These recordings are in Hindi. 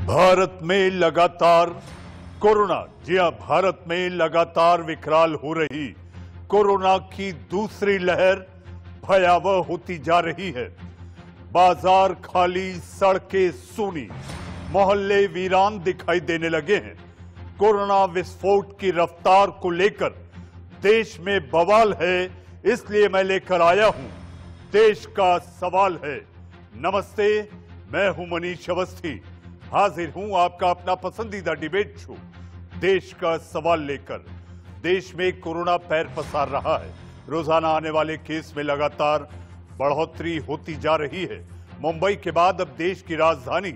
भारत में लगातार कोरोना, जी हां, भारत में लगातार विकराल हो रही कोरोना की दूसरी लहर भयावह होती जा रही है। बाजार खाली, सड़कें सूनी, मोहल्ले वीरान दिखाई देने लगे हैं। कोरोना विस्फोट की रफ्तार को लेकर देश में बवाल है, इसलिए मैं लेकर आया हूं देश का सवाल है। नमस्ते, मैं हूं मनीष अवस्थी, हाजिर हूं आपका अपना पसंदीदा डिबेट शो देश का सवाल लेकर। देश में कोरोना पैर पसार रहा है। रोजाना आने वाले केस में लगातार बढ़ोतरी होती जा रही है। मुंबई के बाद अब देश की राजधानी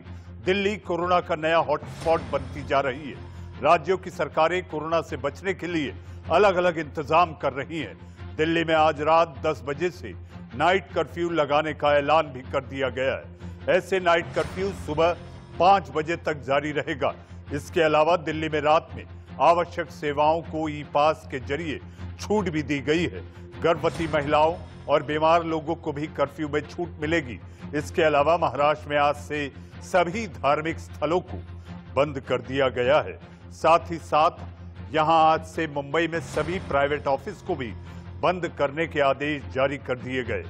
दिल्ली कोरोना का नया हॉटस्पॉट बनती जा रही है। राज्यों की सरकारें कोरोना से बचने के लिए अलग अलग इंतजाम कर रही हैं। दिल्ली में आज रात 10 बजे से नाइट कर्फ्यू लगाने का ऐलान भी कर दिया गया है। ऐसे नाइट कर्फ्यू सुबह 5 बजे तक जारी रहेगा। इसके अलावा दिल्ली में रात में आवश्यक सेवाओं को ई पास के जरिए छूट भी दी गई है। गर्भवती महिलाओं और बीमार लोगों को भी कर्फ्यू में छूट मिलेगी। इसके अलावा महाराष्ट्र में आज से सभी धार्मिक स्थलों को बंद कर दिया गया है। साथ ही साथ यहां आज से मुंबई में सभी प्राइवेट ऑफिस को भी बंद करने के आदेश जारी कर दिए गए।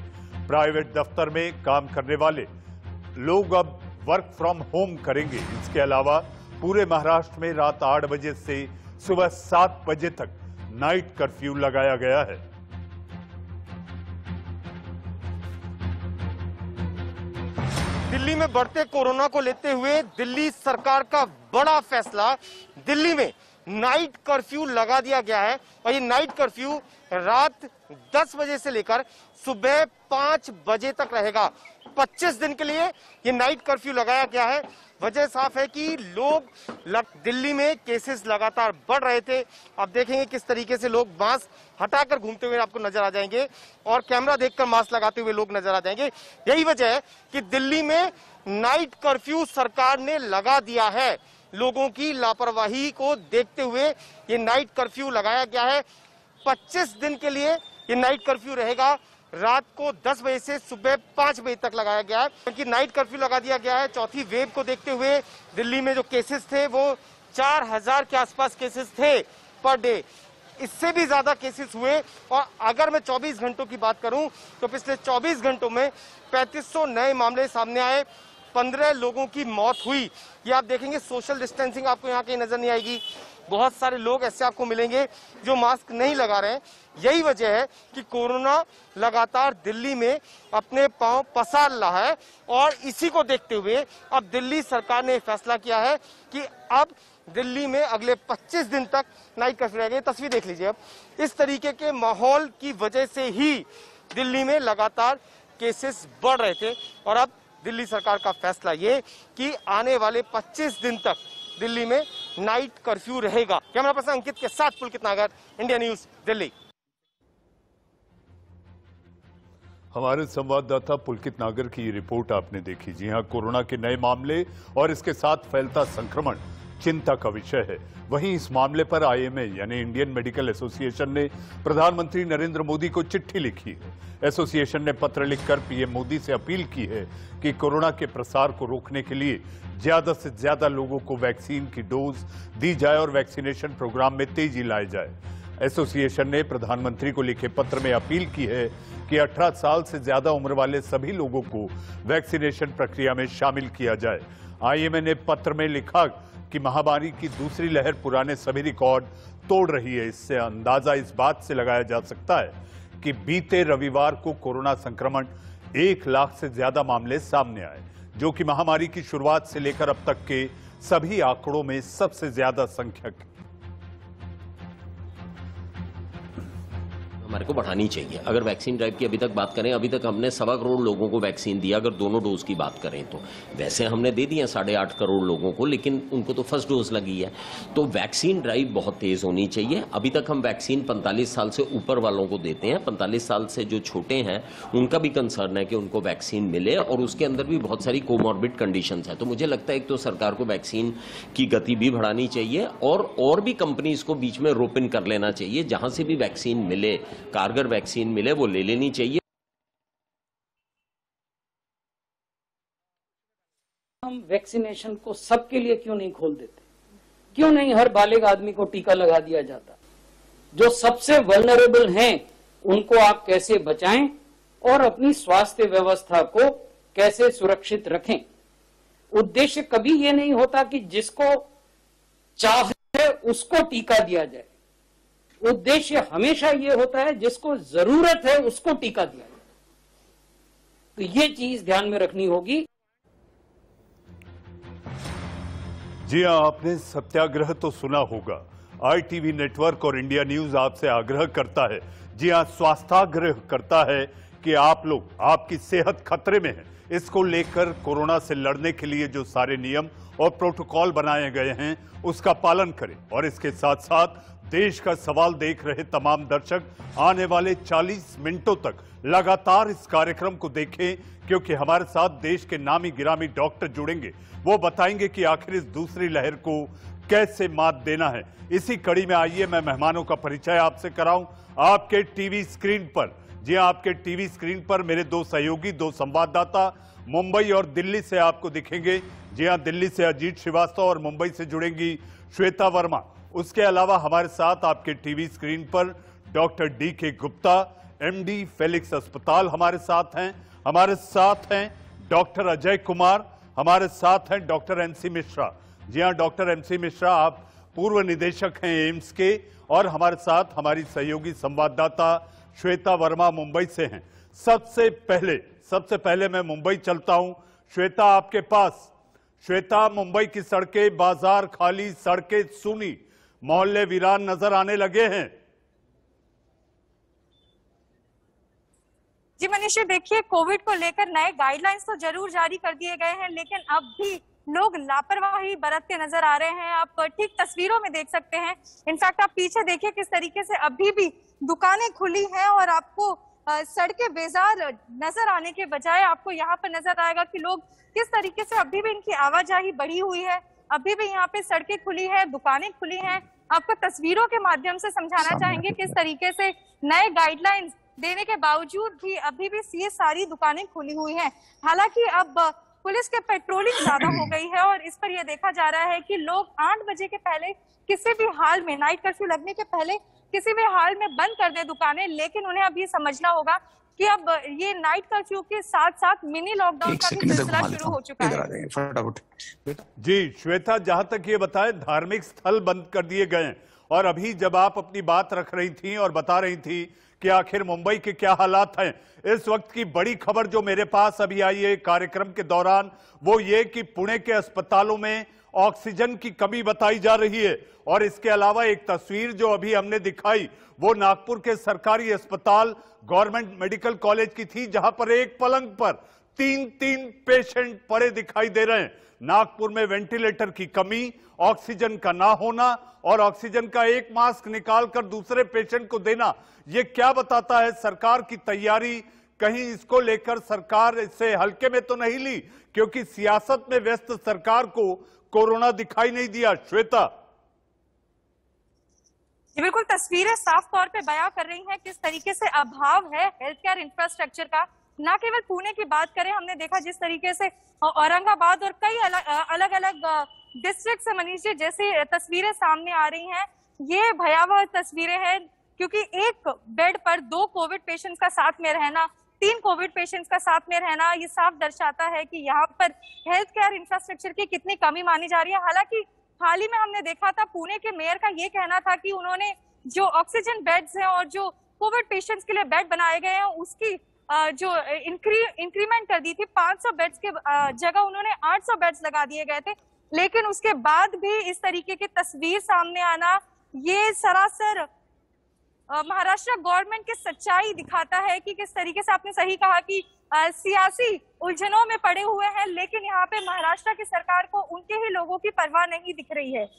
प्राइवेट दफ्तर में काम करने वाले लोग अब वर्क फ्रॉम होम करेंगे। इसके अलावा पूरे महाराष्ट्र में रात 8 बजे से सुबह 7 बजे तक नाइट कर्फ्यू लगाया गया है। दिल्ली में बढ़ते कोरोना को लेते हुए दिल्ली सरकार का बड़ा फैसला, दिल्ली में नाइट कर्फ्यू लगा दिया गया है। और ये नाइट कर्फ्यू रात 10 बजे से लेकर सुबह 5 बजे तक रहेगा। 25 दिन के लिए ये नाइट कर्फ्यू लगाया गया है। वजह साफ है कि दिल्ली में केसेस लगातार बढ़ रहे थे। आप देखेंगे किस तरीके से लोग मास्क हटाकर घूमते हुए आपको नजर आ जाएंगे और कैमरा देखकर मास्क लगाते हुए लोग नजर आ जाएंगे। यही वजह है कि दिल्ली में नाइट कर्फ्यू सरकार ने लगा दिया है। लोगों की लापरवाही को देखते हुए ये नाइट कर्फ्यू लगाया गया है। 25 दिन के लिए ये नाइट कर्फ्यू रहेगा। रात को 10 बजे से सुबह 5 बजे तक लगाया गया है, क्योंकि नाइट कर्फ्यू लगा दिया गया है। चौथी वेव को देखते हुए दिल्ली में जो केसेस थे वो 4000 के आसपास केसेस थे पर डे। इससे भी ज्यादा केसेस हुए। और अगर मैं 24 घंटों की बात करूं तो पिछले 24 घंटों में 3500 नए मामले सामने आए, 15 लोगों की मौत हुई। ये आप देखेंगे, सोशल डिस्टेंसिंग आपको यहाँ कहीं नजर नहीं आएगी। बहुत सारे लोग ऐसे आपको मिलेंगे जो मास्क नहीं लगा रहे हैं। यही वजह है कि कोरोना लगातार दिल्ली में अपने पांव पसार रहा है। और इसी को देखते हुए अब दिल्ली सरकार ने फैसला किया है कि अब दिल्ली में अगले 25 दिन तक नाइट कर्फ्यू रहेगा। तस्वीर देख लीजिए। अब इस तरीके के माहौल की वजह से ही दिल्ली में लगातार केसेस बढ़ रहे थे। और अब दिल्ली सरकार का फैसला ये कि आने वाले 25 दिन तक दिल्ली में नाइट कर्फ्यू रहेगा। कैमरा पर्सन अंकित के साथ पुलकित नागर, इंडिया न्यूज, दिल्ली। हमारे संवाददाता पुलकित नागर की रिपोर्ट आपने देखी। जी हां, कोरोना के नए मामले और इसके साथ फैलता संक्रमण चिंता का विषय है। वहीं इस मामले पर आईएमए यानी इंडियन मेडिकल एसोसिएशन ने प्रधानमंत्री नरेंद्र मोदी को चिट्ठी लिखी है। एसोसिएशन ने पत्र लिखकर पीएम मोदी से अपील की है कि कोरोना के प्रसार को रोकने के लिए ज्यादा से ज्यादा लोगों को वैक्सीन की डोज दी जाए और वैक्सीनेशन प्रोग्राम में तेजी लाई जाए। एसोसिएशन ने प्रधानमंत्री को लिखे पत्र में अपील की है कि 18 साल से ज्यादा उम्र वाले सभी लोगों को वैक्सीनेशन प्रक्रिया में शामिल किया जाए। आईएमए ने पत्र में लिखा कि महामारी की दूसरी लहर पुराने सभी रिकॉर्ड तोड़ रही है। इससे अंदाजा इस बात से लगाया जा सकता है कि बीते रविवार को कोरोना संक्रमण 1 लाख से ज्यादा मामले सामने आए, जो कि महामारी की शुरुआत से लेकर अब तक के सभी आंकड़ों में सबसे ज्यादा संख्या हमारे को बढ़ानी चाहिए। अगर वैक्सीन ड्राइव की अभी तक बात करें, अभी तक हमने 1.25 करोड़ लोगों को वैक्सीन दिया। अगर दोनों डोज की बात करें तो वैसे हमने दे दिया 8.5 करोड़ लोगों को, लेकिन उनको तो फर्स्ट डोज लगी है। तो वैक्सीन ड्राइव बहुत तेज होनी चाहिए। अभी तक हम वैक्सीन 45 साल से ऊपर वालों को देते हैं। 45 साल से जो छोटे हैं उनका भी कंसर्न है कि उनको वैक्सीन मिले, और उसके अंदर भी बहुत सारी कोमॉर्बिड कंडीशंस है। तो मुझे लगता है एक तो सरकार को वैक्सीन की गति भी बढ़ानी चाहिए और भी कंपनीज को बीच में रोप इन कर लेना चाहिए। जहां से भी वैक्सीन मिले, कारगर वैक्सीन मिले, वो ले लेनी चाहिए। हम वैक्सीनेशन को सबके लिए क्यों नहीं खोल देते? क्यों नहीं हर बालिग आदमी को टीका लगा दिया जाता? जो सबसे वल्नरेबल हैं उनको आप कैसे बचाएं और अपनी स्वास्थ्य व्यवस्था को कैसे सुरक्षित रखें? उद्देश्य कभी ये नहीं होता कि जिसको चाहे उसको टीका दिया जाए। उद्देश्य हमेशा ये होता है जिसको जरूरत है उसको टीका दिया जाए। तो ये चीज ध्यान में रखनी होगी। जी हां, आपने सत्याग्रह तो सुना होगा। ITV नेटवर्क और इंडिया न्यूज आपसे आग्रह करता है, जी हां, स्वास्थ्याग्रह करता है कि आप लोग, आपकी सेहत खतरे में है, इसको लेकर कोरोना से लड़ने के लिए जो सारे नियम और प्रोटोकॉल बनाए गए हैं उसका पालन करें। और इसके साथ साथ देश का सवाल देख रहे तमाम दर्शक आने वाले 40 मिनटों तक लगातार इस कार्यक्रम को देखें, क्योंकि हमारे साथ देश के नामी गिरामी डॉक्टर जुड़ेंगे। वो बताएंगे कि आखिर इस दूसरी लहर को कैसे मात देना है। इसी कड़ी में आइए मैं मेहमानों का परिचय आपसे कराऊं। आपके टीवी स्क्रीन पर, जी आपके टीवी स्क्रीन पर मेरे दो सहयोगी, दो संवाददाता मुंबई और दिल्ली से आपको दिखेंगे। जी हां, दिल्ली से अजीत श्रीवास्तव और मुंबई से जुड़ेंगी श्वेता वर्मा। उसके अलावा हमारे साथ आपके टीवी स्क्रीन पर doctor DK Gupta, MD Felix अस्पताल हमारे साथ हैं। हमारे साथ हैं डॉक्टर अजय कुमार, हमारे साथ हैं डॉक्टर MC मिश्रा। जी हां, डॉक्टर MC मिश्रा, आप पूर्व निदेशक हैं एम्स के, और हमारे साथ हमारी सहयोगी संवाददाता श्वेता वर्मा मुंबई से हैं। सबसे पहले मैं मुंबई चलता हूं। श्वेता, आपके पास। श्वेता, मुंबई की सड़कें, बाजार खाली, सड़कें सूनी, मोहल्ले वीरान नजर आने लगे हैं। जी मनीष, देखिए कोविड को लेकर नए गाइडलाइंस तो जरूर जारी कर दिए गए हैं, लेकिन अब भी लोग लापरवाही बरतते नजर आ रहे हैं। आप ठीक तस्वीरों में देख सकते हैं। इनफैक्ट आप पीछे देखिए किस तरीके से अभी भी दुकानें खुली हैं और आपको सड़कें बेजार नजर आने के बजाय आपको यहाँ पर नजर आएगा कि लोग किस तरीके से अभी भी इनकी आवाजाही बढ़ी हुई है। अभी भी यहाँ पे सड़कें खुली है, दुकानें खुली हैं। आपको तस्वीरों के माध्यम से समझाना चाहेंगे किस तरीके से नए गाइडलाइंस देने के बावजूद भी अभी भी ये सारी दुकानें खुली हुई हैं। हालांकि अब पुलिस के पेट्रोलिंग ज्यादा हो गई है और इस पर यह देखा जा रहा है कि लोग 8 बजे के पहले किसी भी हाल में, नाइट कर्फ्यू लगने के पहले किसी भी हाल में बंद कर दे दुकानें। लेकिन उन्हें अब ये समझना होगा कि अब ये नाइट कर्फ्यू के साथ साथ मिनी लॉकडाउन का भी सिलसिला शुरू हो चुका है। फटाफट जी श्वेता, जहां तक ये बताएं, धार्मिक स्थल बंद कर दिए गए हैं। और अभी जब आप अपनी बात रख रही थी और बता रही थी कि आखिर मुंबई के क्या हालात हैं, इस वक्त की बड़ी खबर जो मेरे पास अभी आई है कार्यक्रम के दौरान, वो ये कि पुणे के अस्पतालों में ऑक्सीजन की कमी बताई जा रही है। और इसके अलावा एक तस्वीर जो अभी हमने दिखाई वो नागपुर के सरकारी अस्पताल गवर्नमेंट मेडिकल कॉलेज की थी, जहां पर एक पलंग पर 3 पेशेंट पड़े दिखाई दे रहे हैं। नागपुर में वेंटिलेटर की कमी, ऑक्सीजन का ना होना और ऑक्सीजन का एक मास्क निकालकर दूसरे पेशेंट को देना, यह क्या बताता है सरकार की तैयारी? कहीं इसको लेकर सरकार इससे हल्के में तो नहीं ली, क्योंकि सियासत में व्यस्त सरकार को कोरोना दिखाई नहीं दिया। श्वेता, ये बिल्कुल तस्वीरें साफ तौर पे बयां कर रही हैं किस तरीके से अभाव है हेल्थ केयर इंफ्रास्ट्रक्चर का। ना केवल पुणे की बात करें, हमने देखा जिस तरीके से औरंगाबाद और कई अलग अलग डिस्ट्रिक्ट से मनीष जी जैसी तस्वीरें सामने आ रही हैं, ये भयावह तस्वीरें हैं। क्योंकि एक बेड पर 2 कोविड पेशेंट्स का साथ में रहना, 3 कोविड पेशेंट्स का साथ में रहना, ये साफ दर्शाता है कि यहाँ पर हेल्थ केयर इंफ्रास्ट्रक्चर की कितनी कमी मानी जा रही है। हालांकि हाल ही में हमने देखा था पुणे के मेयर का ये कहना था कि उन्होंने जो ऑक्सीजन बेड्स हैं और जो कोविड पेशेंट्स के लिए बेड बनाए गए हैं उसकी जो इंक्रीमेंट कर दी थी। 500 बेड्स के जगह उन्होंने 800 बेड्स लगा दिए गए थे। लेकिन उसके बाद भी इस तरीके की तस्वीर सामने आना, ये सरासर महाराष्ट्र गवर्नमेंट की सच्चाई दिखाता है कि किस तरीके से, आपने सही कहा कि सियासी उलझनों में पड़े हुए हैं, लेकिन यहाँ पे महाराष्ट्र की सरकार को उनके ही लोगों की परवाह नहीं दिख रही है।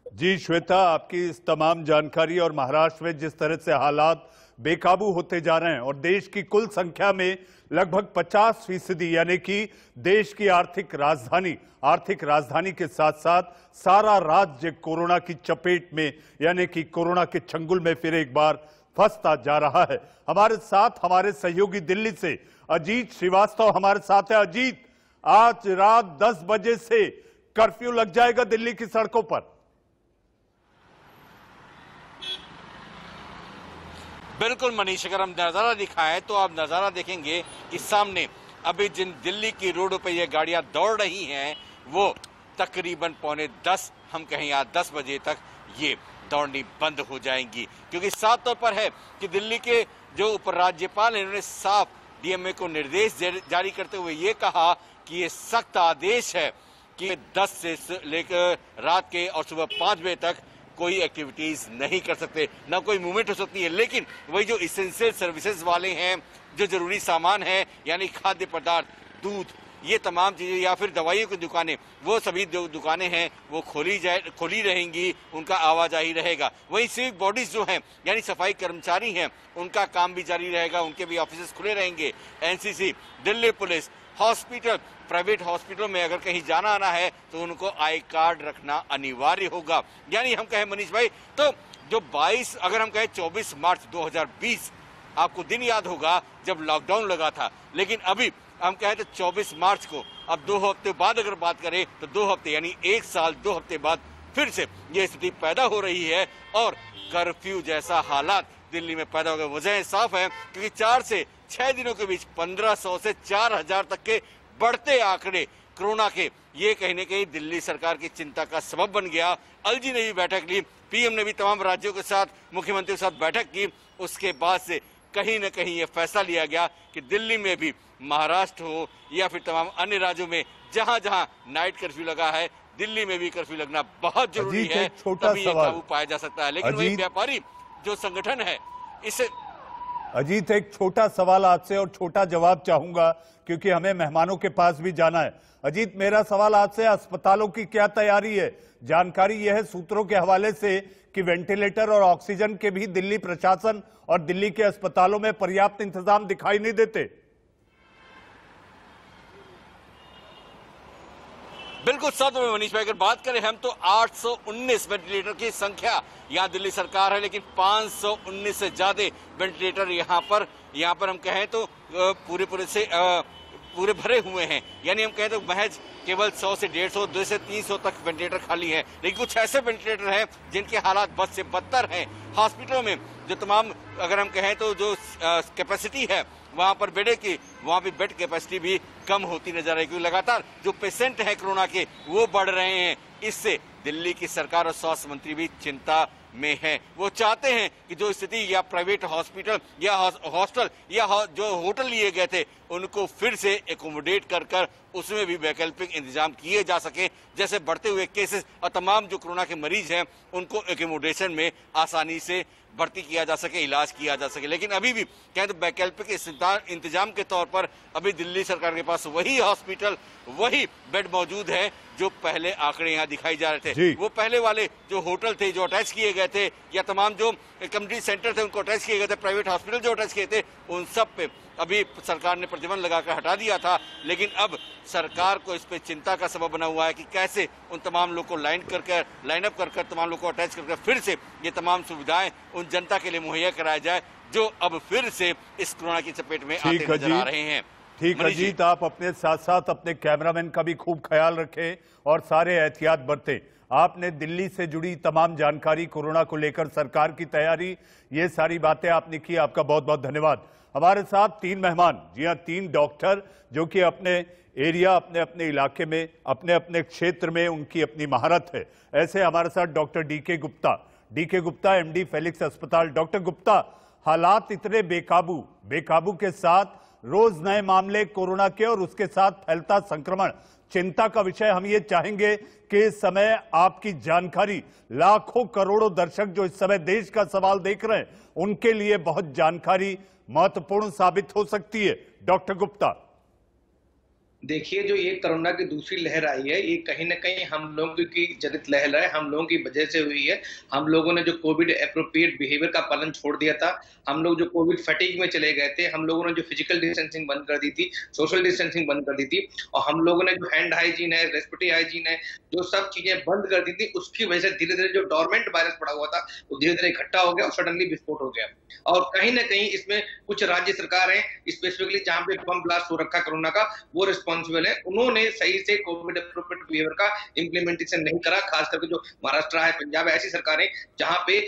जी श्वेता, आपकी इस तमाम जानकारी और महाराष्ट्र में जिस तरह से हालात बेकाबू होते जा रहे हैं और देश की कुल संख्या में लगभग 50% यानी कि देश की आर्थिक राजधानी के साथ साथ सारा राज्य कोरोना की चपेट में यानी कि कोरोना के चंगुल में फिर एक बार फंसता जा रहा है। हमारे साथ हमारे सहयोगी दिल्ली से अजीत श्रीवास्तव हमारे साथ है। अजीत, आज रात 10 बजे से कर्फ्यू लग जाएगा दिल्ली की सड़कों पर। बिल्कुल मनीष, अगर हम नजारा दिखाएं तो आप नजारा देखेंगे कि सामने अभी जिन दिल्ली की रोडों पे ये गाड़ियां दौड़ रही हैं वो तकरीबन 9:45 हम कहें या 10 बजे तक ये दौड़नी बंद हो जाएंगी, क्योंकि साफ तौर पर है कि दिल्ली के जो उपराज्यपाल हैं उन्होंने साफ डीएमए को निर्देश जारी करते हुए ये कहा कि ये सख्त आदेश है कि 10 से लेकर रात के और सुबह 5 बजे तक कोई एक्टिविटीज नहीं कर सकते, ना कोई मूवमेंट हो सकती है। लेकिन वही जो इसेंशियल सर्विसेज वाले हैं, जो जरूरी सामान है यानी खाद्य पदार्थ, दूध, ये तमाम चीजें या फिर दवाइयों की दुकानें, वो सभी जो दुकानें हैं वो खोली रहेंगी, उनका आवाजाही रहेगा। वहीं सिविक बॉडीज जो हैं यानी सफाई कर्मचारी हैं, उनका काम भी जारी रहेगा, उनके भी ऑफिस खुले रहेंगे। NCC, Delhi police, hospital, private हॉस्पिटलों में अगर कहीं जाना आना है तो उनको आई कार्ड रखना अनिवार्य होगा। यानी हम कहें मनीष भाई तो जो 22 अगर हम कहें 24 मार्च 2020 आपको दिन याद होगा जब लॉकडाउन लगा था, लेकिन अभी हम कहें तो 24 मार्च को अब 2 हफ्ते बाद अगर बात करें तो 2 हफ्ते यानी 1 साल 2 हफ्ते बाद फिर से ये स्थिति पैदा हो रही है और कर्फ्यू जैसा हालात दिल्ली में पैदा हो गए। वजह साफ है क्योंकि 4 से 6 दिनों के बीच 1500 से 4000 तक के बढ़ते आंकड़े कोरोना के, ये कहीं न कहीं दिल्ली सरकार की चिंता का सबब बन गया। एलजी ने भी बैठक ली, पीएम ने भी तमाम राज्यों के साथ, मुख्यमंत्रियों के साथ बैठक की। उसके बाद से कहीं न कहीं ये फैसला लिया गया कि दिल्ली में भी, महाराष्ट्र हो या फिर तमाम अन्य राज्यों में जहां जहां नाइट कर्फ्यू लगा है, दिल्ली में भी कर्फ्यू लगना बहुत जरूरी है, तभी ये काबू पाया जा सकता है। लेकिन वही व्यापारी जो संगठन है इसे अजीत, एक छोटा सवाल आपसे और छोटा जवाब चाहूंगा क्योंकि हमें मेहमानों के पास भी जाना है। अजीत, मेरा सवाल आपसे, अस्पतालों की क्या तैयारी है? जानकारी यह है सूत्रों के हवाले से कि वेंटिलेटर और ऑक्सीजन के भी दिल्ली प्रशासन और दिल्ली के अस्पतालों में पर्याप्त इंतजाम दिखाई नहीं देते। बिल्कुल सच में मनीष भाई, अगर बात करें हम तो 819 वेंटिलेटर की संख्या यहाँ दिल्ली सरकार है, लेकिन 519 से ज्यादा वेंटिलेटर यहाँ पर हम कहें तो पूरे भरे हुए हैं। यानी हम कहें तो महज केवल 100 से 150, 200 से 300 तक वेंटिलेटर खाली हैं। लेकिन कुछ ऐसे वेंटिलेटर हैं जिनके हालात बद से बदतर हैं। हॉस्पिटलों में जो तमाम अगर हम कहें तो जो कैपेसिटी है वहां पर बेड की, वहां भी बेड कैपेसिटी भी कम होती नजर आई, क्योंकि लगातार जो पेशेंट हैं कोरोना के वो बढ़ रहे हैं। इससे दिल्ली की सरकार और स्वास्थ्य मंत्री भी चिंता में है। वो चाहते हैं कि जो स्थिति या प्राइवेट हॉस्पिटल या हॉस्टल या जो होटल लिए गए थे उनको फिर से एकोमोडेट कर उसमें भी वैकल्पिक इंतजाम किए जा सके, जैसे बढ़ते हुए केसेस और तमाम जो कोरोना के मरीज हैं उनको एकोमोडेशन में आसानी से भर्ती किया जा सके, इलाज किया जा सके। लेकिन अभी भी कहें तो वैकल्पिक इंतजाम के तौर पर अभी दिल्ली सरकार के पास वही हॉस्पिटल, वही बेड मौजूद है जो पहले आंकड़े यहाँ दिखाई जा रहे थे। वो पहले वाले जो होटल थे जो अटैच किए गए थे या तमाम जो कम्युनिटी सेंटर थे उनको अटैच किए गए थे, प्राइवेट हॉस्पिटल जो अटैच किए थे, उन सब पे अभी सरकार ने प्रतिबंध लगाकर हटा दिया था। लेकिन अब सरकार को इस पे चिंता का सबब बना हुआ है कि कैसे उन तमाम लोग को लाइन अप कर तमाम लोग को अटैच कर फिर से ये तमाम सुविधाएं उन जनता के लिए मुहैया कराया जाए जो अब फिर से इस कोरोना की चपेट में आते नजर आ रहे हैं। ठीक अजीत, आप अपने साथ साथ अपने कैमरामैन का भी खूब ख्याल रखें और सारे एहतियात बरतें। आपने दिल्ली से जुड़ी तमाम जानकारी, कोरोना को लेकर सरकार की तैयारी, ये सारी बातें आपने की, आपका बहुत बहुत धन्यवाद। हमारे साथ 3 मेहमान, जी हाँ 3 डॉक्टर जो कि अपने एरिया, अपने अपने इलाके में, अपने अपने क्षेत्र में उनकी अपनी महारत है। ऐसे हमारे साथ doctor DK Gupta MD Felix अस्पताल। डॉक्टर गुप्ता, हालात इतने बेकाबू के साथ रोज नए मामले कोरोना के और उसके साथ फैलता संक्रमण, चिंता का विषय। हम ये चाहेंगे कि इस समय आपकी जानकारी लाखों करोड़ों दर्शक जो इस समय देश का सवाल देख रहे हैं उनके लिए बहुत जानकारी महत्वपूर्ण साबित हो सकती है। डॉक्टर गुप्ता, देखिए, जो ये कोरोना की दूसरी लहर आई है ये कहीं ना कहीं हम लोगों की जनित लहर है, हम लोगों की वजह से हुई है। हम लोगों ने जो कोविड एप्रोप्रिएट बिहेवियर का पालन छोड़ दिया था, हम लोग जो कोविड फटीग में चले गए थे, हम लोगों ने जो फिजिकल डिस्टेंसिंग बंद कर दी थी, सोशल डिस्टेंसिंग बंद कर दी थी, और हम लोगों ने जो हैंड हाइजीन है, रेस्पिरेटरी हाइजीन है, जो सब चीजें बंद कर दी थी, उसकी वजह से धीरे धीरे जो डोरमेंट वायरस पड़ा हुआ था वो धीरे धीरे इकट्ठा हो गया और सडनली विस्फोट हो गया। और कहीं ना कहीं इसमें कुछ राज्य सरकार है स्पेसिफिकली जहां पे बम ब्लास्ट हो रखा कोरोना का, वो रिस्पॉन्सिबल है, उन्होंने सही से कोविड एप्रोप्रिएट बिहेवियर का इम्प्लीमेंटेशन नहीं करा। खास करके जो महाराष्ट्र है, पंजाब है, ऐसी सरकारें जहां पे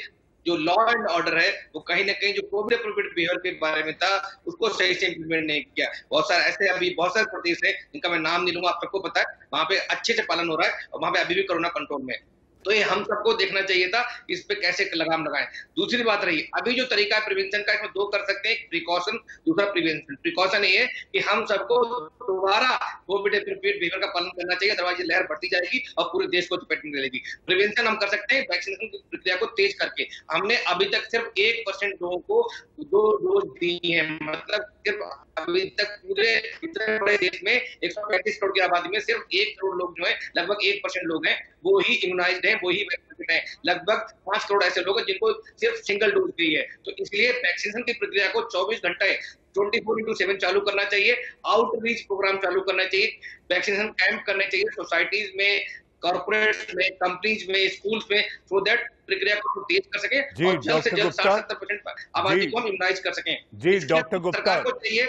जो लॉ एंड ऑर्डर है वो कहीं ना कहीं जो कोविड एप्रोप्रिएट बिहेवियर के बारे में था उसको सही से इम्प्लीमेंट नहीं किया। बहुत सारे ऐसे अभी बहुत सारे प्रदेश है जिनका मैं नाम नहीं लूंगा, आप सबको पता है, वहां पे अच्छे से पालन हो रहा है और वहां पे अभी भी कोरोना कंट्रोल में है। तो ये हम सबको देखना चाहिए था इस पे कैसे लगाम लगाएं। दूसरी बात रही, अभी जो तरीका है प्रिवेंशन का, इसमें दो कर सकते हैं, प्रिकॉशन, दूसरा प्रिवेंशन। प्रिकॉशन ये है कि हम सबको दोबारा कोविड एप्रोप्रिएट बिहेवियर का पालन करना चाहिए, अदरवाइज ये लहर बढ़ती जाएगी और पूरे देश को चपेट में लेगी। प्रिवेंशन हम कर सकते हैं वैक्सीनेशन की प्रक्रिया को तेज करके। हमने अभी तक सिर्फ 1% लोगों को 2 डोज दी है, मतलब सिर्फ अभी तक पूरे इतने बड़े देश में 135 करोड़ की आबादी में सिर्फ 1 करोड़ लोग जो है, लगभग 1% लोग हैं वो ही इम्यूनाइज्ड हैं, वो ही वैक्सीनेटेड हैं। लगभग 5 करोड़ ऐसे लोग हैं जिनको सिर्फ सिंगल डोज दी है। तो इसलिए वैक्सीनेशन की प्रक्रिया को 24 घंटे 24/7 चालू करना चाहिए, आउटरीच प्रोग्राम चालू करना चाहिए, वैक्सीनेशन कैंप करने चाहिए सोसाइटीज में, कॉर्पोरेट में, कंपनीज में, स्कूल्स में, सो दैट प्रक्रिया को तेज कर सके और जल्द से जल्द 60-70% आबादी को हम इम्यूनाइज कर सकें। जी डॉक्टर गुप्ता, सरकार को चाहिए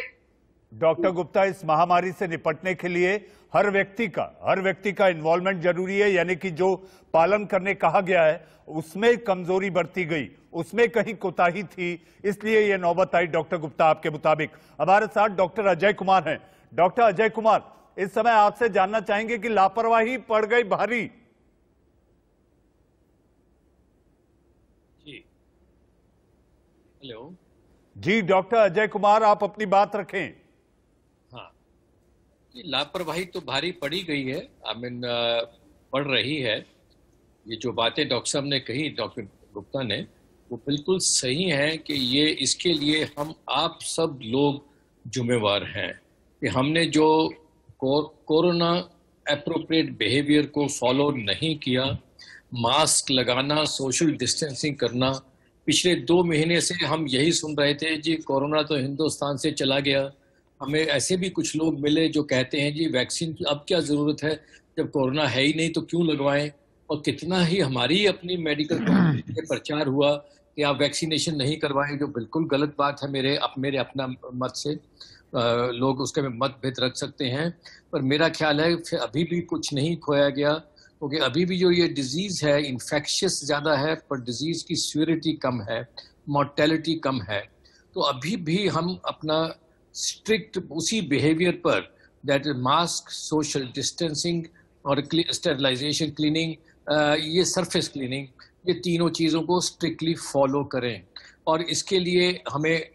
डॉक्टर गुप्ता, इस महामारी से निपटने के लिए हर व्यक्ति का इन्वॉल्वमेंट जरूरी है, यानी कि जो पालन करने कहा गया है उसमें कमजोरी बरती गई, उसमें कहीं कोताही थी, इसलिए यह नौबत आई। डॉक्टर गुप्ता, आपके मुताबिक हमारे साथ डॉक्टर अजय कुमार हैं। डॉक्टर अजय कुमार, इस समय आपसे जानना चाहेंगे कि लापरवाही पड़ गई भारी। जी हेलो जी डॉक्टर अजय कुमार, आप अपनी बात रखें। हाँ, लापरवाही तो भारी पड़ी गई है, पड़ रही है। ये जो बातें डॉक्टर साहब ने कही, डॉक्टर गुप्ता ने, वो बिल्कुल सही है कि ये इसके लिए हम आप सब लोग जिम्मेवार हैं कि हमने जो कोरोना एप्रोप्रिएट बिहेवियर को फॉलो नहीं किया, मास्क लगाना, सोशल डिस्टेंसिंग करना। पिछले 2 महीने से हम यही सुन रहे थे जी कोरोना तो हिंदुस्तान से चला गया। हमें ऐसे भी कुछ लोग मिले जो कहते हैं जी वैक्सीन की अब क्या ज़रूरत है, जब कोरोना है ही नहीं तो क्यों लगवाएं। और कितना ही हमारी अपनी मेडिकल कम्युनिटी में प्रचार हुआ कि आप वैक्सीनेशन नहीं करवाएं, जो बिल्कुल गलत बात है। मेरे अपना मत से लोग उसके में मतभेद रख सकते हैं, पर मेरा ख्याल है फिर अभी भी कुछ नहीं खोया गया, क्योंकि अभी भी जो ये डिजीज़ है इन्फेक्शियस ज़्यादा है पर डिजीज़ की सीवियरिटी कम है, मोर्टेलिटी कम है। तो अभी भी हम अपना स्ट्रिक्ट उसी बिहेवियर पर, that is mask, social distancing और स्टेरिलाइजेशन, क्लीनिंग, ये सरफेस क्लीनिंग, ये तीनों चीज़ों को स्ट्रिक्टली फॉलो करें। और इसके लिए हमें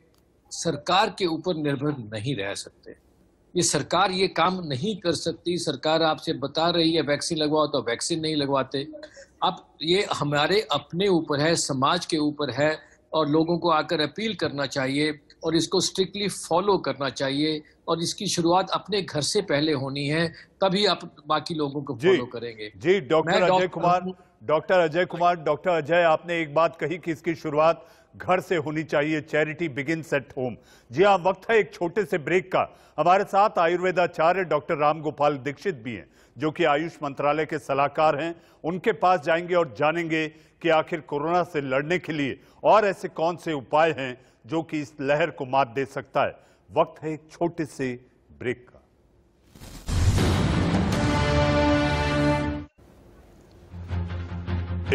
सरकार के ऊपर निर्भर नहीं रह सकते। ये सरकार ये काम नहीं कर सकती। सरकार आपसे बता रही है वैक्सीन लगवाओ तो वैक्सीन नहीं लगवाते। अब ये हमारे अपने ऊपर है, समाज के ऊपर है, और लोगों को आकर अपील करना चाहिए और इसको स्ट्रिक्टली फॉलो करना चाहिए। और इसकी शुरुआत अपने घर से पहले होनी है, तभी आप बाकी लोगों को फॉलो करेंगे। जी डॉक्टर अजय कुमार, डॉक्टर अजय, आपने एक बात कही कि इसकी शुरुआत घर से होनी चाहिए, चैरिटी बिगिंस एट होम। जी हाँ, वक्त है एक छोटे से ब्रेक का। हमारे साथ आयुर्वेदाचार्य डॉक्टर राम गोपाल दीक्षित भी हैं, जो कि आयुष मंत्रालय के सलाहकार हैं। उनके पास जाएंगे और जानेंगे कि आखिर कोरोना से लड़ने के लिए और ऐसे कौन से उपाय हैं जो कि इस लहर को मात दे सकता है। वक्त है एक छोटे से ब्रेक का।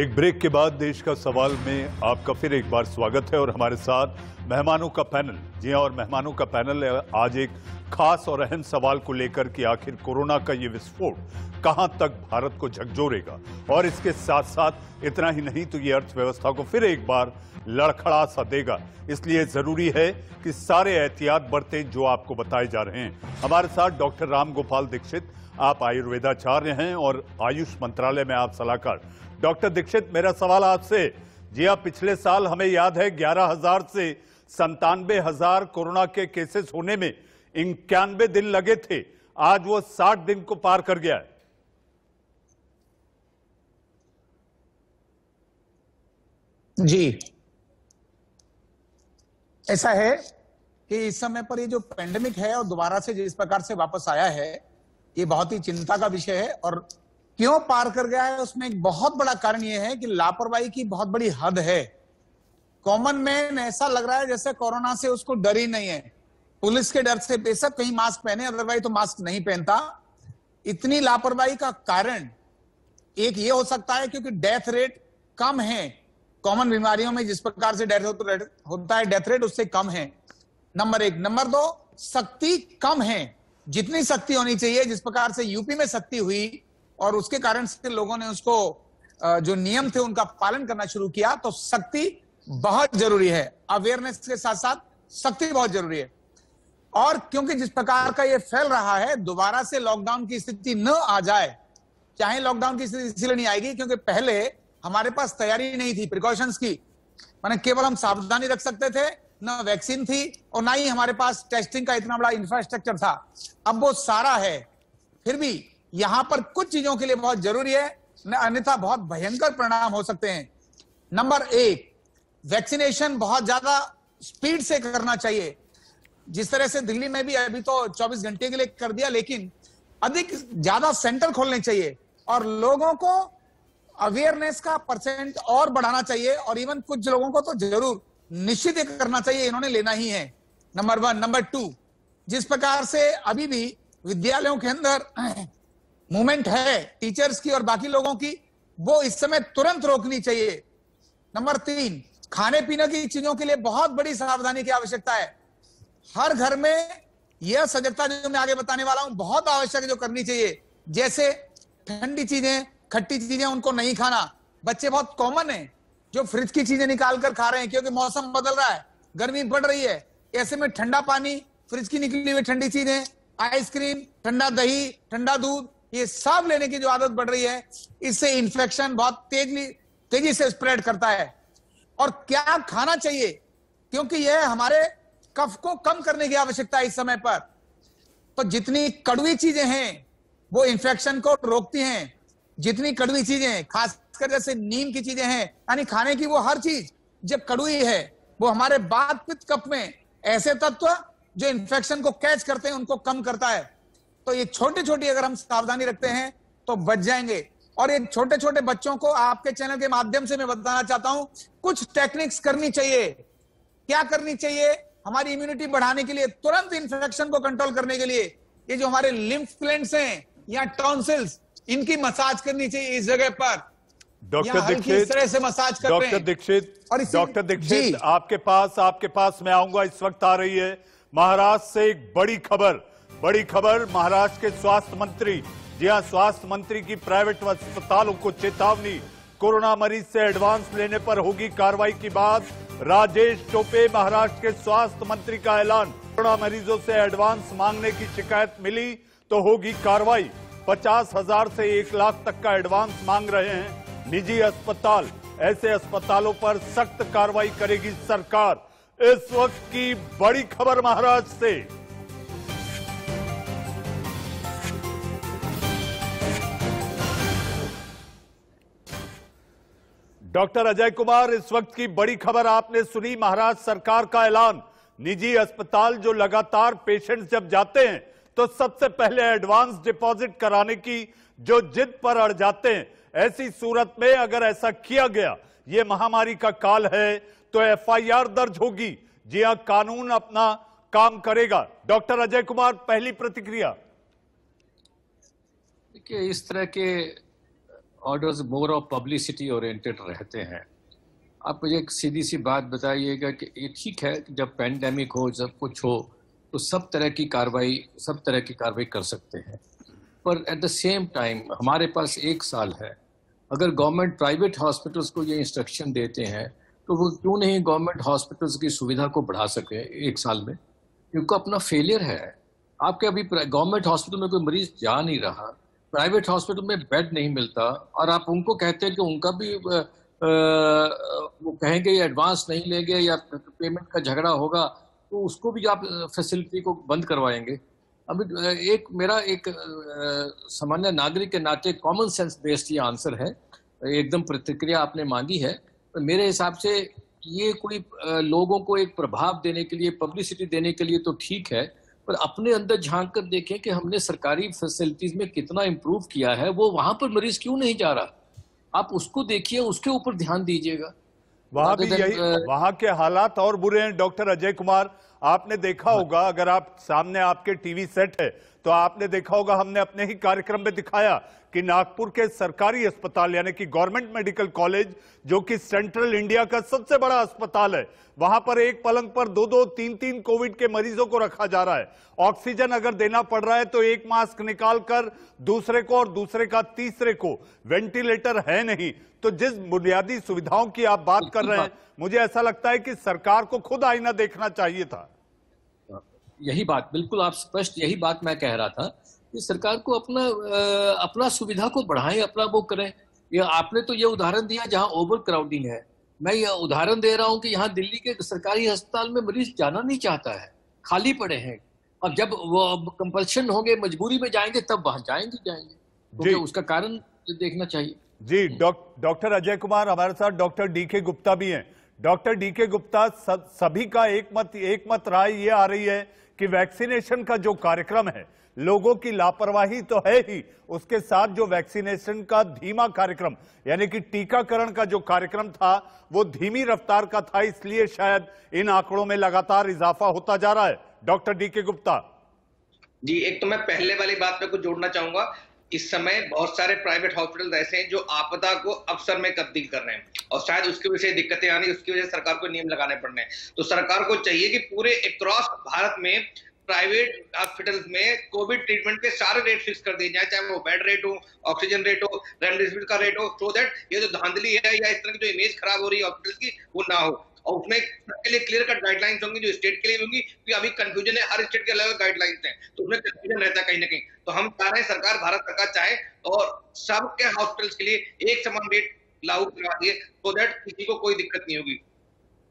एक ब्रेक के बाद देश का सवाल में आपका फिर एक बार स्वागत है और हमारे साथ मेहमानों का पैनल। जी हां, और मेहमानों का पैनल आज एक खास और अहम सवाल को लेकर कि आखिर कोरोना का ये विस्फोट कहां तक भारत को झकझोरेगा, और इसके साथ साथ इतना ही नहीं तो ये अर्थव्यवस्था को फिर एक बार लड़खड़ा सा देगा। इसलिए जरूरी है कि सारे एहतियात बरतें जो आपको बताए जा रहे हैं। हमारे साथ डॉक्टर राम गोपाल दीक्षित, आप आयुर्वेदाचार्य हैं और आयुष मंत्रालय में आप सलाहकार। डॉक्टर दीक्षित, मेरा सवाल आपसे, जी आप पिछले साल हमें याद है 11,000 से 97,000 कोरोना के केसेस होने में 91 दिन लगे थे, आज वो 60 दिन को पार कर गया है। जी, ऐसा है कि इस समय पर ये जो पेंडेमिक है और दोबारा से जिस प्रकार से वापस आया है, ये बहुत ही चिंता का विषय है। और क्यों पार कर गया है, उसमें एक बहुत बड़ा कारण यह है कि लापरवाही की बहुत बड़ी हद है। कॉमन मैन ऐसा लग रहा है जैसे कोरोना से उसको डर ही नहीं है, पुलिस के डर से बेशक कहीं मास्क पहने, अदरवाइज तो मास्क नहीं पहनता। इतनी लापरवाही का कारण एक ये हो सकता है क्योंकि डेथ रेट कम है, कॉमन बीमारियों में जिस प्रकार से डेथ होता है डेथ रेट उससे कम है, नंबर एक। नंबर दो, सख्ती कम है, जितनी सख्ती होनी चाहिए, जिस प्रकार से यूपी में सख्ती हुई और उसके कारण से लोगों ने उसको जो नियम थे उनका पालन करना शुरू किया, तो सख्ती बहुत जरूरी है। अवेयरनेस के साथ साथ सख्ती बहुत जरूरी है। और क्योंकि जिस प्रकार का ये फैल रहा है, दोबारा से लॉकडाउन की स्थिति न आ जाए, चाहे लॉकडाउन की स्थिति इसलिए नहीं आएगी क्योंकि पहले हमारे पास तैयारी नहीं थी प्रिकॉशंस की, माने केवल हम सावधानी रख सकते थे, ना वैक्सीन थी और ना ही हमारे पास टेस्टिंग का इतना बड़ा इंफ्रास्ट्रक्चर था। अब वो सारा है, फिर भी यहां पर कुछ चीजों के लिए बहुत जरूरी है, अन्यथा बहुत भयंकर परिणाम हो सकते हैं। नंबर एक, वैक्सीनेशन बहुत ज्यादा स्पीड से करना चाहिए। जिस तरह से दिल्ली में भी अभी तो 24 घंटे के लिए कर दिया, लेकिन अधिक ज्यादा सेंटर खोलने चाहिए और लोगों को अवेयरनेस का परसेंट और बढ़ाना चाहिए। और इवन कुछ लोगों को तो जरूर निश्चित करना चाहिए, इन्होंने लेना ही है, नंबर वन। नंबर टू, जिस प्रकार से अभी भी विद्यालयों के अंदर मूवमेंट है टीचर्स की और बाकी लोगों की, वो इस समय तुरंत रोकनी चाहिए। नंबर तीन, खाने पीने की चीजों के लिए बहुत बड़ी सावधानी की आवश्यकता है। हर घर में यह सजगता जो मैं आगे बताने वाला हूं बहुत आवश्यक है, जो करनी चाहिए। जैसे ठंडी चीजें, खट्टी चीजें उनको नहीं खाना। बच्चे बहुत कॉमन है जो फ्रिज की चीजें निकाल कर खा रहे हैं, क्योंकि मौसम बदल रहा है, गर्मी बढ़ रही है, ऐसे में ठंडा पानी, फ्रिज की निकली हुई ठंडी चीजें, आइसक्रीम, ठंडा दही, ठंडा दूध, ये सब लेने की जो आदत बढ़ रही है, इससे इंफेक्शन बहुत तेजी से स्प्रेड करता है। और क्या खाना चाहिए, क्योंकि यह हमारे कफ को कम करने की आवश्यकता है इस समय पर। तो जितनी कड़वी चीजें हैं वो इंफेक्शन को रोकती हैं, जितनी कड़वी चीजें, खासकर जैसे नीम की चीजें हैं, यानी खाने की वो हर चीज जब कड़वी है, वो हमारे वात पित्त कफ में ऐसे तत्व जो इंफेक्शन को कैच करते हैं उनको कम करता है। तो ये छोटी छोटी अगर हम सावधानी रखते हैं तो बच जाएंगे। और ये छोटे छोटे बच्चों को आपके चैनल के माध्यम से मैं बताना चाहता हूं, कुछ टेक्निक्स करनी चाहिए। क्या करनी चाहिए? हमारी इम्यूनिटी बढ़ाने के लिए, तुरंत इंफेक्शन को कंट्रोल करने के लिए, ये जो हमारे लिम्फ ग्लैंड्स हैं या टॉन्सिल्स, इनकी मसाज करनी चाहिए इस जगह पर। डॉक्टर दीक्षित, इस तरह से मसाज कर रहे हैं। डॉक्टर दीक्षित आपके पास मैं आऊंगा। इस वक्त आ रही है महाराष्ट्र से एक बड़ी खबर। महाराष्ट्र के स्वास्थ्य मंत्री, जी हां, स्वास्थ्य मंत्री की प्राइवेट अस्पतालों को चेतावनी, कोरोना मरीज से एडवांस लेने पर होगी कार्रवाई की बात। राजेश टोपे, महाराष्ट्र के स्वास्थ्य मंत्री का ऐलान, कोरोना मरीजों से एडवांस मांगने की शिकायत मिली तो होगी कार्रवाई। 50,000 से 1 लाख तक का एडवांस मांग रहे हैं निजी अस्पताल, ऐसे अस्पतालों पर सख्त कार्रवाई करेगी सरकार। इस वक्त की बड़ी खबर महाराष्ट्र से। डॉक्टर अजय कुमार, इस वक्त की बड़ी खबर आपने सुनी, महाराष्ट्र सरकार का ऐलान, निजी अस्पताल जो लगातार पेशेंट्स जब जाते हैं तो सबसे पहले एडवांस डिपॉजिट कराने की जो जिद पर अड़ जाते हैं, ऐसी सूरत में अगर ऐसा किया गया, ये महामारी का काल है, तो एफआईआर दर्ज होगी। जी हां, कानून अपना काम करेगा। डॉक्टर अजय कुमार, पहली प्रतिक्रिया। देखिए, इस तरह के orders more of publicity oriented रहते हैं। आप मुझे एक सीधी सी बात बताइएगा कि ये ठीक है कि जब पैंडेमिक हो, जब कुछ हो, तो सब तरह की कार्रवाई कर सकते हैं, पर एट द सेम टाइम हमारे पास 1 साल है। अगर गवर्नमेंट प्राइवेट हॉस्पिटल्स को ये इंस्ट्रक्शन देते हैं तो वो क्यों नहीं गवर्नमेंट हॉस्पिटल्स की सुविधा को बढ़ा सके 1 साल में? क्योंकि अपना फेलियर है। आपके अभी गवर्नमेंट हॉस्पिटल में कोई मरीज जा नहीं रहा, प्राइवेट हॉस्पिटल में बेड नहीं मिलता, और आप उनको कहते हैं कि उनका भी वो कहेंगे एडवांस नहीं लेंगे या पेमेंट का झगड़ा होगा, तो उसको भी आप फैसिलिटी को बंद करवाएंगे। अभी मेरा एक सामान्य नागरिक के नाते कॉमन सेंस बेस्ड ये आंसर है, एकदम प्रतिक्रिया आपने मांगी है। तो मेरे हिसाब से ये कोई लोगों को एक प्रभाव देने के लिए, पब्लिसिटी देने के लिए तो ठीक है, पर अपने अंदर झांक कर देखें कि हमने सरकारी फैसिलिटीज में कितना इम्प्रूव किया है, वो वहां पर मरीज क्यों नहीं जा रहा, आप उसको देखिए, उसके ऊपर ध्यान दीजिएगा। वहां भी यही, वहां के हालात और बुरे हैं। डॉक्टर अजय कुमार, आपने देखा होगा, अगर आप सामने आपके टीवी सेट है तो आपने देखा होगा, हमने अपने ही कार्यक्रम में दिखाया कि नागपुर के सरकारी अस्पताल यानी कि गवर्नमेंट मेडिकल कॉलेज, जो कि सेंट्रल इंडिया का सबसे बड़ा अस्पताल है, वहां पर एक पलंग पर 2-2, 3-3 कोविड के मरीजों को रखा जा रहा है। ऑक्सीजन अगर देना पड़ रहा है तो एक मास्क निकालकर दूसरे को और दूसरे का तीसरे को। वेंटिलेटर है नहीं। तो जिस बुनियादी सुविधाओं की आप बात कर रहे हैं, मुझे ऐसा लगता है कि सरकार को खुद आईना देखना चाहिए था। यही बात, बिल्कुल आप स्पष्ट यही बात मैं कह रहा था कि सरकार को अपना सुविधा को बढ़ाएं, अपना वो करें। ये आपने तो ये उदाहरण दिया जहां ओवर क्राउडिंग है। मैं ये उदाहरण दे रहा हूं कि यहाँ दिल्ली के सरकारी अस्पताल में मरीज जाना नहीं चाहता है, खाली पड़े हैं। अब जब वो कंपल्शन होंगे, मजबूरी में जाएंगे, तब वहां जाएंगे तो उसका कारण देखना चाहिए। जी, डॉक्टर अजय कुमार हमारे साथ, डॉक्टर डीके गुप्ता भी हैं। डॉक्टर डीके गुप्ता, सभी का एक मत राय ये आ रही है कि वैक्सीनेशन का जो कार्यक्रम है, लोगों की लापरवाही तो है ही, उसके साथ जो वैक्सीनेशन का धीमा कार्यक्रम यानी कि टीकाकरण का जो कार्यक्रम था वो धीमी रफ्तार का था, इसलिए शायद इन आंकड़ों में लगातार इजाफा होता जा रहा है। डॉक्टर डीके गुप्ता जी, एक तो मैं पहले वाली बात पे कुछ जोड़ना चाहूंगा। इस समय बहुत सारे प्राइवेट हॉस्पिटल ऐसे हैं जो आपदा को अवसर में तब्दील कर रहे हैं और शायद उसकी वजह से दिक्कतें आ रही, उसकी वजह से सरकार को नियम लगाने पड़ रहे हैं। तो सरकार को चाहिए कि पूरे अक्रॉस भारत में प्राइवेट हॉस्पिटल्स में कोविड ट्रीटमेंट के सारे रेट फिक्स कर दिए जाए, चाहे वो बेड रेट हो, ऑक्सीजन रेट हो, रेमडेसिविर का रेट हो, सो दैट ये जो धांधली है या इस तरह की जो इमेज खराब हो रही है हॉस्पिटल की, वो ना हो। और उसमें सबके लिए क्लियर कट गाइडलाइंस होंगी, जो स्टेट के लिए होंगी, क्योंकि अभी कंफ्यूजन है, हर स्टेट के अलग गाइडलाइंस हैं, तो उसमें कंफ्यूजन रहता है कहीं ना कहीं। तो हम चाह रहे हैं सरकार, भारत सरकार चाहे और सबके हॉस्पिटल्स के लिए एक समान रेट लागू करवा दिए, सो दैट किसी को कोई दिक्कत नहीं होगी।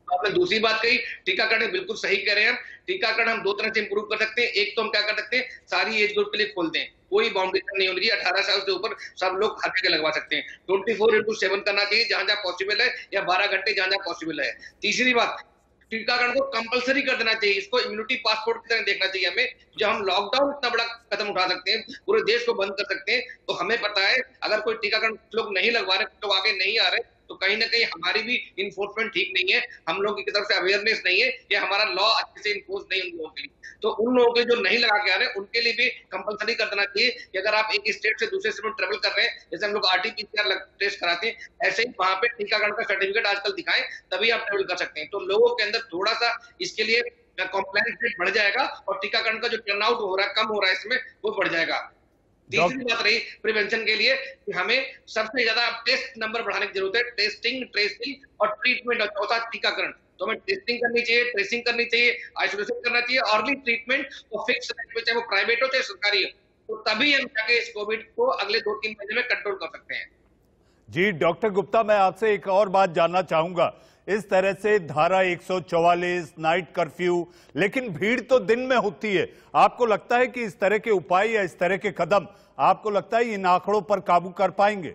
आपने दूसरी बात कही, टीकाकरण बिल्कुल सही कह रहे हैं। टीकाकरण हम दो तरह से इंप्रूव कर सकते हैं। एक तो हम क्या कर सकते हैं, सारी एज ग्रुप के लिए खोल दें, कोई बाउंडेशन नहीं होनी चाहिए, 18 साल से ऊपर सब लोग हर जगह लगवा सकते हैं। 24/7 करना चाहिए जहां जहां पॉसिबल है, या 12 घंटे जहां जहां पॉसिबल है। तीसरी बात, टीकाकरण को कंपलसरी कर देना चाहिए, इसको इम्यूनिटी पासपोर्ट की तरह देखना चाहिए हमें। जब हम लॉकडाउन इतना बड़ा कदम उठा सकते हैं, पूरे देश को बंद कर सकते हैं, तो हमें पता है अगर कोई टीकाकरण लोग नहीं लगवा रहे, तो आगे नहीं आ रहे, तो कहीं ना कहीं हमारी भी इन्फोर्समेंट ठीक नहीं है, हम लोगों की तरफ से अवेयरनेस नहीं है, या हमारा लॉ अच्छे से इन्फोर्स नहीं उन लोगों के लिए। तो उन लोगों के जो नहीं लगा के आ रहे हैं, उनके लिए भी कंपलसरी कर देना चाहिए कि अगर आप एक स्टेट से दूसरे स्टेट में ट्रेवल कर रहे हैं, जैसे हम लोग RT-PCR टेस्ट कराते हैं, ऐसे ही वहां पे टीकाकरण का सर्टिफिकेट आजकल दिखाएं, तभी आप ट्रेवल कर सकते हैं। तो लोगों के अंदर थोड़ा सा इसके लिए कॉम्प्लायंस रेट बढ़ जाएगा और टीकाकरण का जो टर्नआउट हो रहा है, कम हो रहा है इसमें, वो बढ़ जाएगा। तीसरी बात रही प्रिवेंशन के लिए कि हमें सबसे ज्यादा टेस्ट नंबर बढ़ाने की जरूरत है, टेस्टिंग, ट्रेसिंग और ट्रीटमेंट, और चौथा टीकाकरण। तो हमें टेस्टिंग करनी चाहिए, ट्रेसिंग करनी चाहिए, आइसोलेशन करना चाहिए, अर्ली ट्रीटमेंट और फिक्स रेट पे, चाहे वो प्राइवेट हो चाहे सरकारी हो, तो तभी हम जाके इस कोविड को अगले 2-3 महीने में कंट्रोल कर सकते हैं। जी, डॉक्टर गुप्ता, मैं आपसे एक और बात जानना चाहूंगा। इस तरह से धारा 144, नाइट कर्फ्यू, लेकिन भीड़ तो दिन में होती है। आपको लगता है कि इस तरह के उपाय या इस तरह के कदम, आपको लगता है इन आंकड़ों पर काबू कर पाएंगे?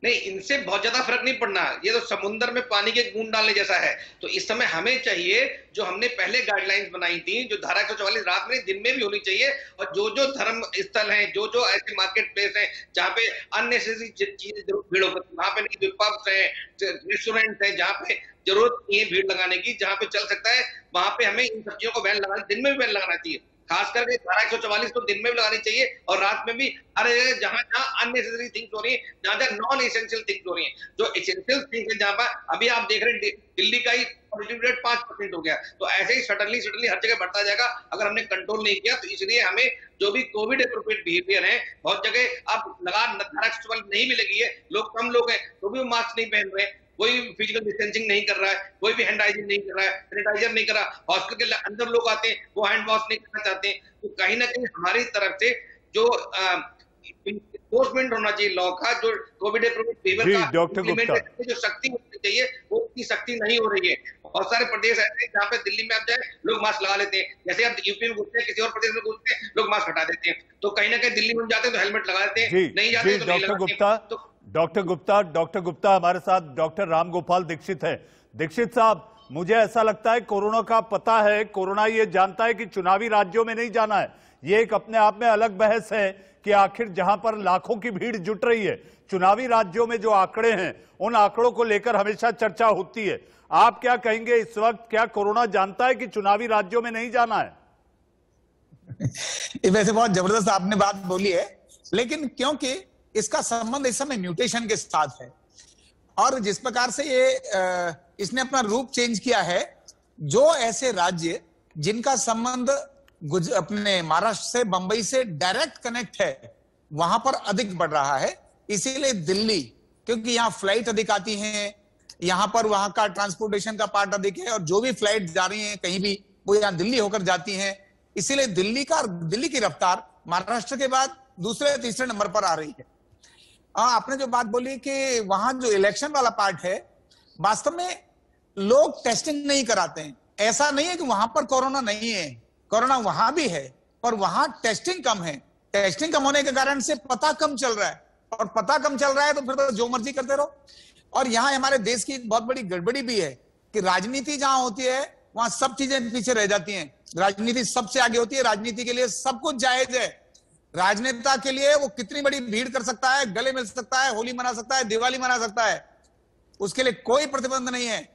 नहीं, इनसे बहुत ज्यादा फर्क नहीं पड़ना, ये तो समुद्र में पानी के बूंद डालने जैसा है। तो इस समय हमें चाहिए, जो हमने पहले गाइडलाइंस बनाई थी, जो धारा 144 रात में दिन में भी होनी चाहिए, और जो जो धर्म स्थल हैं, जो जो ऐसे मार्केट प्लेस हैं जहाँ पे अननेसेसरी चीजें भीड़ हो, वहां पे नहीं, जो पब्स हैं, रेस्टोरेंट है, जहाँ पे जरूरत नहीं है भीड़ लगाने की, जहाँ पे चल सकता है वहां पे हमें इन सब चीजों को बैन लगाना, दिन में भी बैन लगाना चाहिए। खास करके धारा 144 तो दिन में भी लगानी चाहिए, और रात में भी हर जगह जहां जहां अननेसेसरी थिंग्स हो रही है, जहां जहां नॉन एसेंशियल थिंग्स हो रही हैं, जो एसेंशियल थिंग्स है, जहां पर अभी आप देख रहे हैं दिल्ली का ही पॉजिटिव रेट 5% हो गया, तो ऐसे ही सडनली हर जगह बढ़ता जाएगा अगर हमने कंट्रोल नहीं किया। तो इसलिए हमें जो भी कोविड एप्रोप्रिएट बिहेवियर है, बहुत जगह अब लगा धारा 144 नहीं भी लगी है, लोग कम लोग हैं तो भी मास्क नहीं पहन रहे हैं, कोई फिजिकल डिस्टेंसिंग नहीं कर रहा है, कोई भी हैंड हाइजीन नहीं कर रहा है, सैनिटाइजर नहीं कर रहा, हॉस्पिटल के अंदर लोग आते हैं वो हैंड वॉश नहीं करना चाहते हैं। तो कहीं ना कहीं हमारी तरफ से जो एनफोर्समेंट होना चाहिए लॉ का, जो कोविड एप्रोप्रिएट बिहेवियर का इम्प्लीमेंटेशन जो सख्ती होनी चाहिए, वो उतनी सख्ती नहीं हो रही है। बहुत सारे प्रदेश ऐसे हैं जहाँ पे दिल्ली में आप जाए लोग मास्क लगा लेते हैं, जैसे आप यूपी में घूमते हैं, किसी और प्रदेश में घूमते हैं, लोग मास्क हटा देते हैं। तो कहीं ना कहीं दिल्ली में जाते हैं तो हेलमेट लगा देते हैं, नहीं जाते तो नहीं लगाते। डॉक्टर गुप्ता हमारे साथ डॉक्टर रामगोपाल दीक्षित है। दीक्षित साहब, मुझे ऐसा लगता है कोरोना का पता है, कोरोना ये जानता है कि चुनावी राज्यों में नहीं जाना है, ये एक अपने आप में अलग बहस है कि आखिर जहां पर लाखों की भीड़ जुट रही है, चुनावी राज्यों में जो आंकड़े हैं उन आंकड़ों को लेकर हमेशा चर्चा होती है। आप क्या कहेंगे इस वक्त, क्या कोरोना जानता है कि चुनावी राज्यों में नहीं जाना है? वैसे बहुत जबरदस्त आपने बात बोली है, लेकिन क्योंकि इसका संबंध इस समय म्यूटेशन के साथ है और जिस प्रकार से इसने अपना रूप चेंज किया है, जो ऐसे राज्य जिनका संबंध अपने महाराष्ट्र से, बंबई से डायरेक्ट कनेक्ट है, वहां पर अधिक बढ़ रहा है। इसीलिए दिल्ली, क्योंकि यहाँ फ्लाइट अधिक आती हैं, यहाँ पर वहां का ट्रांसपोर्टेशन का पार्ट अधिक है और जो भी फ्लाइट जा रही हैं कहीं भी, वो यहाँ दिल्ली होकर जाती हैं। इसीलिए दिल्ली की रफ्तार महाराष्ट्र के बाद दूसरे तीसरे नंबर पर आ रही है। आपने जो बात बोली कि वहां जो इलेक्शन वाला पार्ट है, वास्तव में लोग टेस्टिंग नहीं कराते हैं। ऐसा नहीं है कि वहां पर कोरोना नहीं है, कोरोना वहां भी है, पर वहां टेस्टिंग कम है। टेस्टिंग कम होने के कारण से पता कम चल रहा है, और पता कम चल रहा है तो फिर तो जो मर्जी करते रहो। और यहाँ हमारे देश की बहुत बड़ी गड़बड़ी भी है कि राजनीति जहां होती है वहां सब चीजें पीछे रह जाती हैं। राजनीति सबसे आगे होती है, राजनीति के लिए सब कुछ जायज है। राजनेता के लिए वो कितनी बड़ी भीड़ कर सकता है, गले मिल सकता है, होली मना सकता है, दिवाली मना सकता है, उसके लिए कोई प्रतिबंध नहीं है।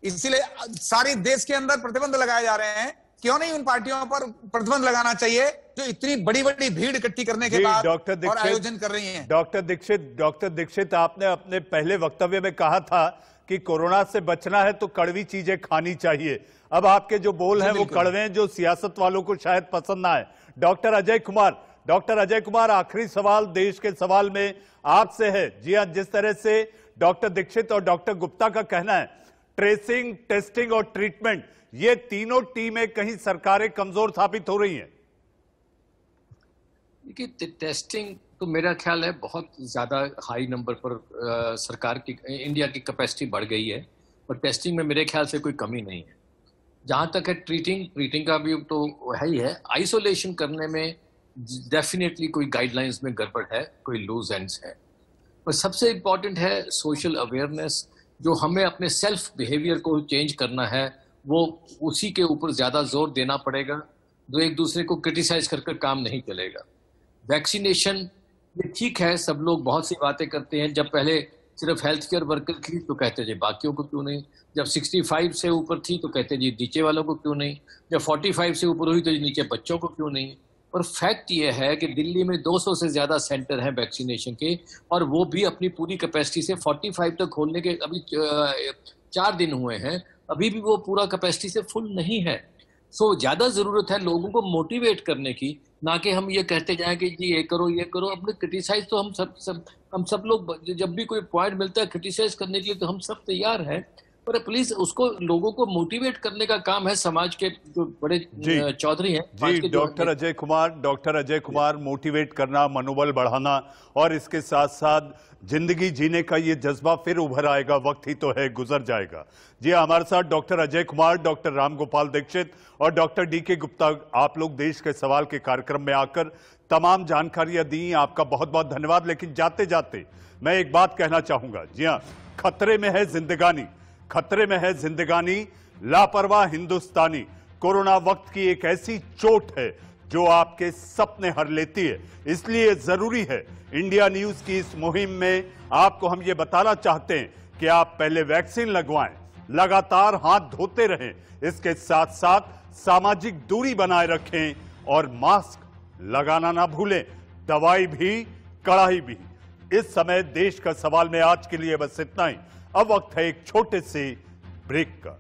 इसीलिए सारे देश के अंदर प्रतिबंध लगाए जा रहे हैं। क्यों नहीं उन पार्टियों पर प्रतिबंध लगाना चाहिए जो इतनी बड़ी बड़ी भीड़ इकट्ठी करने के बाद और आयोजन कर रही हैं? डॉक्टर दीक्षित, आपने अपने पहले वक्तव्य में कहा था कि कोरोना से बचना है तो कड़वी चीजें खानी चाहिए। अब आपके जो बोल हैं वो कड़वे हैं, जो सियासत वालों को शायद पसंद ना आए। डॉक्टर अजय कुमार, आखिरी सवाल देश के सवाल में आपसे है। जी हां, जिस तरह से डॉक्टर दीक्षित और डॉक्टर गुप्ता का कहना है, ट्रेसिंग, टेस्टिंग और ट्रीटमेंट, ये तीनों टीमें कहीं सरकारें कमजोर साबित हो रही हैं। देखिए, टेस्टिंग तो मेरा ख्याल है बहुत ज़्यादा हाई नंबर पर सरकार की, इंडिया की कैपेसिटी बढ़ गई है, और टेस्टिंग में मेरे ख्याल से कोई कमी नहीं है। जहाँ तक है ट्रीटिंग का भी तो है ही है। आइसोलेशन करने में डेफिनेटली कोई गाइडलाइंस में गड़बड़ है, कोई लूज एंड्स है। पर सबसे इम्पॉर्टेंट है सोशल अवेयरनेस, जो हमें अपने सेल्फ बिहेवियर को चेंज करना है, वो उसी के ऊपर ज़्यादा जोर देना पड़ेगा। जो एक दूसरे को क्रिटिसाइज कर काम नहीं चलेगा। वैक्सीनेशन ये ठीक है, सब लोग बहुत सी बातें करते हैं। जब पहले सिर्फ हेल्थ केयर वर्कर थी तो कहते जी बाकियों को क्यों नहीं, जब 65 से ऊपर थी तो कहते जी नीचे वालों को क्यों नहीं, जब 45 से ऊपर हुई तो नीचे बच्चों को क्यों नहीं। और फैक्ट ये है कि दिल्ली में 200 से ज़्यादा सेंटर हैं वैक्सीनेशन के, और वो भी अपनी पूरी कैपेसिटी से 45 तक खोलने के अभी 4 दिन हुए हैं, अभी भी वो पूरा कैपेसिटी से फुल नहीं है। सो ज़्यादा ज़रूरत है लोगों को मोटिवेट करने की, ना कि हम ये कहते जाएं कि जी ये करो। अपने क्रिटिसाइज तो हम सब लोग, जब भी कोई पॉइंट मिलता है क्रिटिसाइज करने के लिए तो हम सब तैयार हैं, पर प्लीज उसको लोगों को मोटिवेट करने का काम है समाज के जो बड़े चौधरी हैं। जी, डॉक्टर अजय कुमार, मोटिवेट करना, मनोबल बढ़ाना, और इसके साथ साथ जिंदगी जीने का ये जज्बा फिर उभर आएगा, वक्त ही तो है, गुजर जाएगा। जी, हमारे साथ डॉक्टर अजय कुमार, डॉक्टर रामगोपाल दीक्षित और डॉक्टर DK गुप्ता, आप लोग देश के सवाल के कार्यक्रम में आकर तमाम जानकारियां दी, आपका बहुत बहुत धन्यवाद। लेकिन जाते जाते मैं एक बात कहना चाहूंगा। जी हाँ, खतरे में है जिंदगानी, लापरवाह हिंदुस्तानी। कोरोना वक्त की एक ऐसी चोट है जो आपके सपने हर लेती है। इसलिए जरूरी है, इंडिया न्यूज की इस मुहिम में आपको हम ये बताना चाहते हैं कि आप पहले वैक्सीन लगवाएं, लगातार हाथ धोते रहें, इसके साथ साथ सामाजिक दूरी बनाए रखें और मास्क लगाना ना भूलें, दवाई भी, कड़ाई भी। इस समय देश का सवाल में आज के लिए बस इतना ही। अब वक्त है एक छोटे से ब्रेक का।